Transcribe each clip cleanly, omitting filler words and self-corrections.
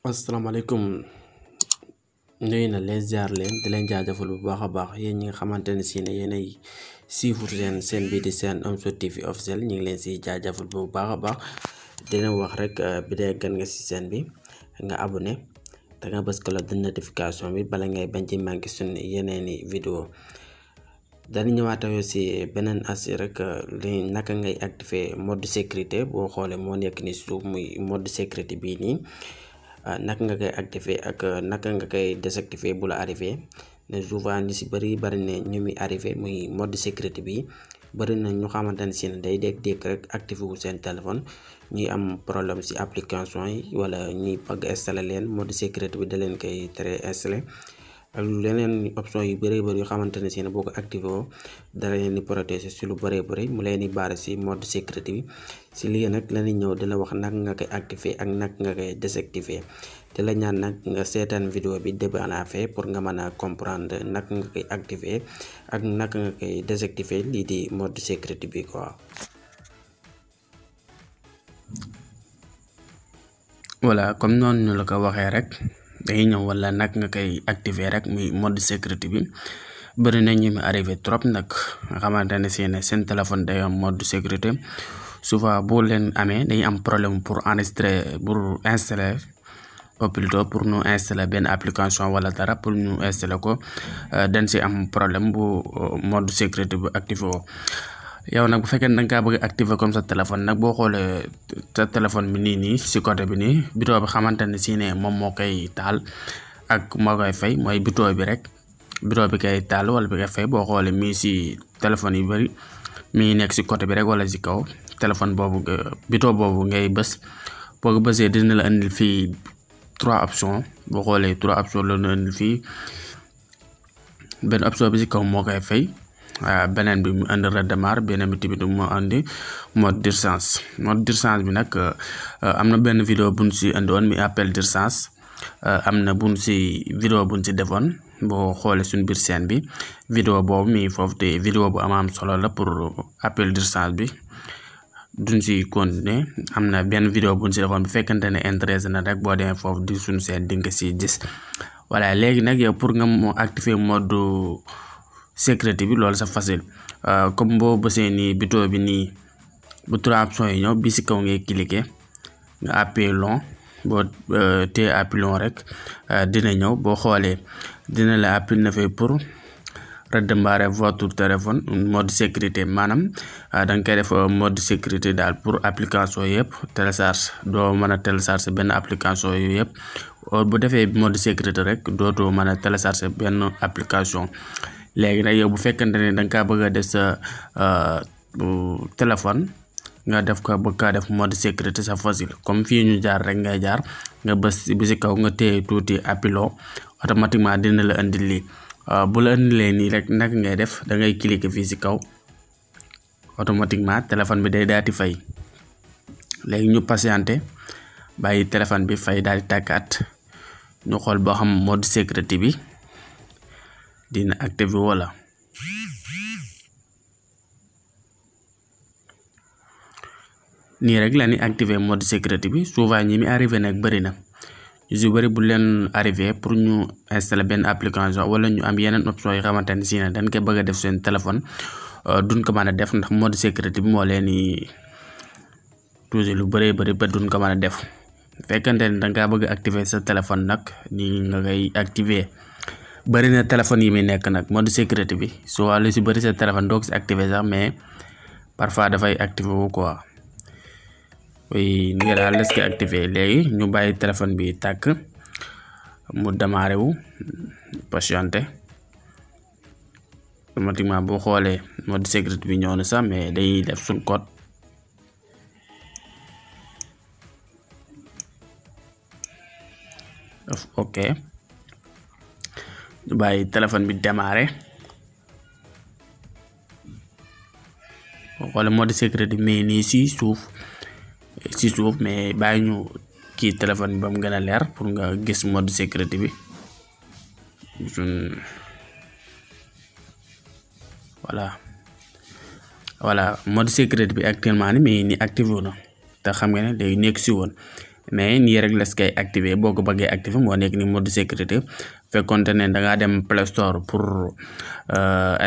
asalaamaaleykum nuyu na leen ziar leen di leen jaajëfal bu baax a baax yéen ñi nga xamante ne si ne yéenay suivre seen bii di seen Omzo TV officiel ñu ngi leen si jaajëfal bu baax a baax di leen wax rek bi dee gan nga si seen bi nga abonné te nga bës cloche de notification bi bala ngay bañ ci manqué suñu yeneeni vidéo dañu ñëwaat si beneen asi rek li naka ngay activer mode sécurité boo xoolee moo nekk ni suuf muy mode sécurité bii nii naka nga koy activer ak naka nga koy désactiver bu la arrivé ne souvent ñu si bari ne ñu muy arrivé muy mode sécurité bi bari na ñu xamante ne si ne day dégg rek activé wu seen téléphone ñuy am problème si application yi wala ñuy bëgg installé leen mode sécurité bi da leen koy tere installé ak leneen option yu bari yu xamante ne si ne boo ko activé woo dara leen di protéger si lu bari mu leen di baare si mode sécurité bi si lii nag la ñuy ñëw di la wax naka nga koy activer ak naka nga koy désactiver te la ñaan nag nga seetaan vidéo bi début à la fin pour nga mën a comprendre naka nga koy activer ak naka nga koy désactiver lii di mode sécurité bi quoi. voilà comme noonu ñu la ko waxee rek dañuy ñëw wala nag nga koy activer rek muy mode sécurité bi bëri na ñu mu arrivé trop nag nga xamante ne si ne seen téléphone day am mode sécurité souvent boo leen amee dañuy am problème pour installer ou plutôt pour ñu installer benn application wala dara pour ñu installer ko dañ si am problème bu mode sécurité bu activé woo yow nag bu fekkee ne da nga kaa bëgg activer comme sa téléphone nag boo xoolee sa téléphone bi nii si côté bi nii bouton bi xamante ne si ne moom moo koy taal ak moo koy fay mooy bouton bi rek bouton bi koy taal wala bi koy fay boo xoolee mii si téléphone yu bari mi nekk si côté bi rek wala si kaw téléphone boobu bouton boobu ngay bës boo ko bësee dina la indil fii 3 options boo xoolee 3 options la ñu indil fii benn option bi si kaw moo koy fay. beneen bi mu indi redémarre beneen bi tamit moo indi mode d'urgence bi nag am na benn vidéo buñ si indi woon mi appel d'urgence am na vidéo buñ si defoon boo xoolee suñu biir scène bi vidéo boobu mi foofu te vidéo bu am solo la pour appel d'urgence bi duñ si continuer am na benn vidéo buñ si defoon bu fekkante ne intéressé na rek boo demee foofu di suñu scène di nga si gis voilà léegi nag yow pour nga moo activer mode sécurité bi loolu c'est facile comme boo bësee nii bouton bi nii bu 3 options yi ñëw bi si kaw ngay cliquer nga appuyer long boo téye appui long rek dina ñëw boo xoolee dina la appui na fay pour redémarrer votre téléphone mode sécurité maanaam da nga koy def mode sécurité daal pour application yëpp télécharge doo mën a télécharger benn application yu yëpp bu defee mode sécurité rek dootoo mën a télécharger benn application. léegi nag yow bu fekkente ne da nga kaa bëgg a def sa téléphone nga def ko bëgg kaa def mode sécurité c'est facile comme fii ñu jaar rek ngay jaar nga bës bi si kaw nga téye tuuti appiloo automatiquement dina la indil lii bu la indilee nii rek nag ngay def da ngay cliquer fii si kaw automatiquement téléphone bi day daal di fay léegi ñu patienté bàyyi téléphone bi fay daal di tàkkaat ñu xool boo xam mode sécurité bi dina activé wala nii rek la ni activer mode sécurité bi souvent ñi mi arrivé nag bëri na ñu si bëri bu leen arrivé pour ñu installer benn application wala ñu am yeneen option yi xamante ne si ne dañ koy bëgg a def seen téléphone duñ ko mën a def ndax mode sécurité bi moo leen di toujours lu bëri ba duñ ko mën a def fekkante ne da nga bëgg a activer sa téléphone nag nii nga koy activer. bëri na téléphone yi muy nekk nag mode sécurité bi soit lu si bëri sa téléphone doo ko si activé sax mais parfois dafay activé wu quoi oui ni nga daal les ko activé léegi ñu bàyyi téléphone bi tàkk mu démarré wu patienté automatiquement boo xoolee mode sécurité bi ñëw na sax mais day def suñ code ok ñu bàyyi téléphone bi démarré wala mode sécurité mais nii si suuf mais bàyyi ñu kii téléphone bi ba mu gën a leer pour nga gis mode sécurité bi voilà mode sécurité bi actuellement ni mais ni activé na te xam nga ne day nekk si woon mais nii rek les koy activer boo ko bëggee activer moo nekk ni mode sécurité fekkonte ne da ngaa dem Play Store pour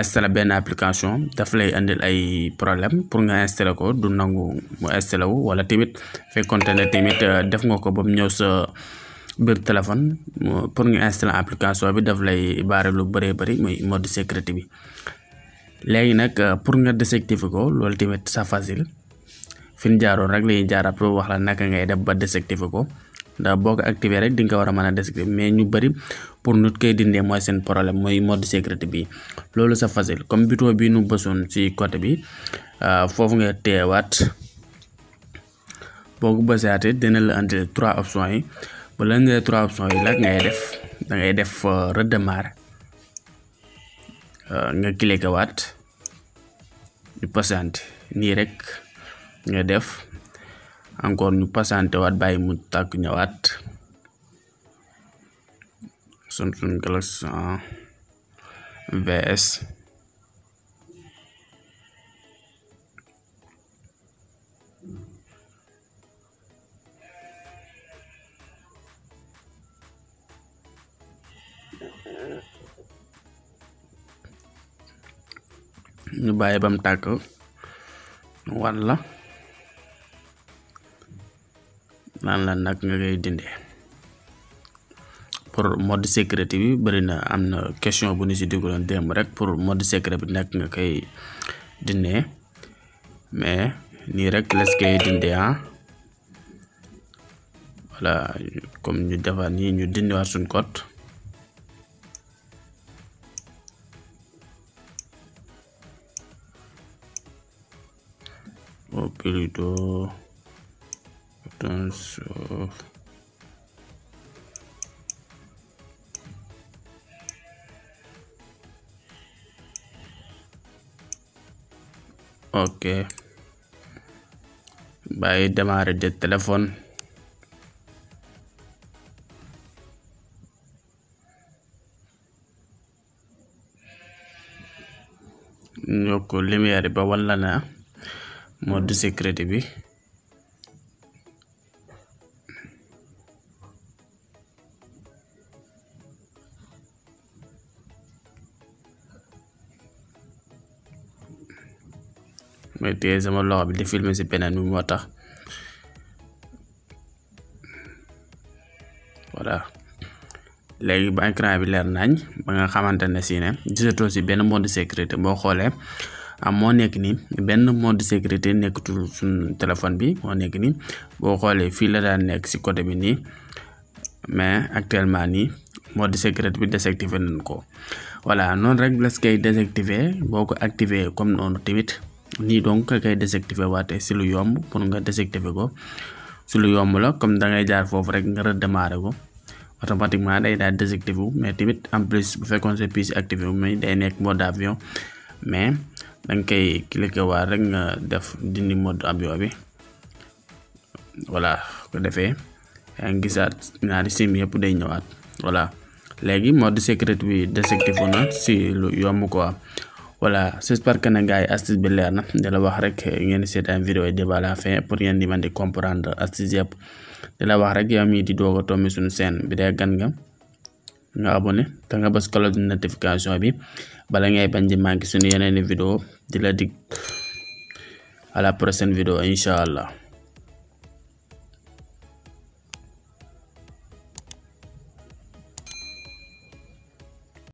installer benn application daf lay andil ay problème pour nga installer ko du nangu mu installer wu wala tamit fekkonte ne tamit def nga ko ba mu ñëw sa biir téléphone pour nga installer application bi daf lay baare lu bëree bëri muy mode sécurité bi. léegi nag pour nga désactiver ko loolu tamit ça facile fi ñu jaaroon rek la ñuy jaaraat pour wax la naka ngay def ba désactiver ko ndax boo ko activer rek di nga ko war a mën a désactiver mais ñu bëri pour nut koy dindee mooy seen problème mooy mode sécurité bi. loolu c'est facile comme bouton bi nu bësoon ci côté bi foofu nga teewaat boo ko bësaatee dina la andil 3 options yi bu la andee 3 options yi nag da ngay def redémarrer nga cliquer waat ñu patienter nii rek nga def encore ñu patienter waat bàyyi mu tàkk ñëwaat Samsung Galaxy VS ñu bàyyi bam tàkk walla naan la nag nga koy dindee pour mode sécurité bi bëri na am na question bu ñu si dugaloon démb rek pour mode sécurité bi nag nga koy dindee mais nii rek les koy dindee voilà comme ñu defar nii ñu dindiwaat suñ code au plutôt attention ok bàyyi démarrer de téléphone yokk lumière ba walla na mode sécurité bi may téye sama loxo bi di filmer ci beneen bi moo tax voilà léegi ba écran bi leer nañ ba nga xamante ne si ne gisatoo ci benn mode sécurité boo xoolee moo nekk ni benn mode sécurité nekkatul suñ téléphone bi moo nekk ni boo xoolee fii la daan nekk ci côté bi nii mais actuellement nii mode sécurité bi désactivé nañ ko voilà noonu rek la koy désactivé boo ko activé comme noonu tamit nii donc ka koy désactivé waate ci lu yomb pour nga désactivé ko ci lu yomb la comme da ngay jaar foofu rek nga redémarrer ko automatiquement day daal désactivé wu mais tamit en plus bu fekkoon sa PC activé wu mais day nekk mode avion mais danga koy cliquer waat rek nga def dindi mode avion bi voilà ko defee yaa ngi gisaat ñaari sim yëpp day ñëwaat voilà léegi mode sécurité bi désactivé na ci lu yomb quoi voilà j'espère que na gars yi astuce bi leer na di la wax rek ngeen seetaan vidéo yi ba la fin pour ngeen di mën di comprendre astuce yëpp di la wax rek yow mii di doog a tombé suñu chaîne bi dee gan nga abonné te nga bës cloche de notification bi bala ngay bañ di manqué suñu yeneen vidéo di la dig à la prochaine vidéo incha allah.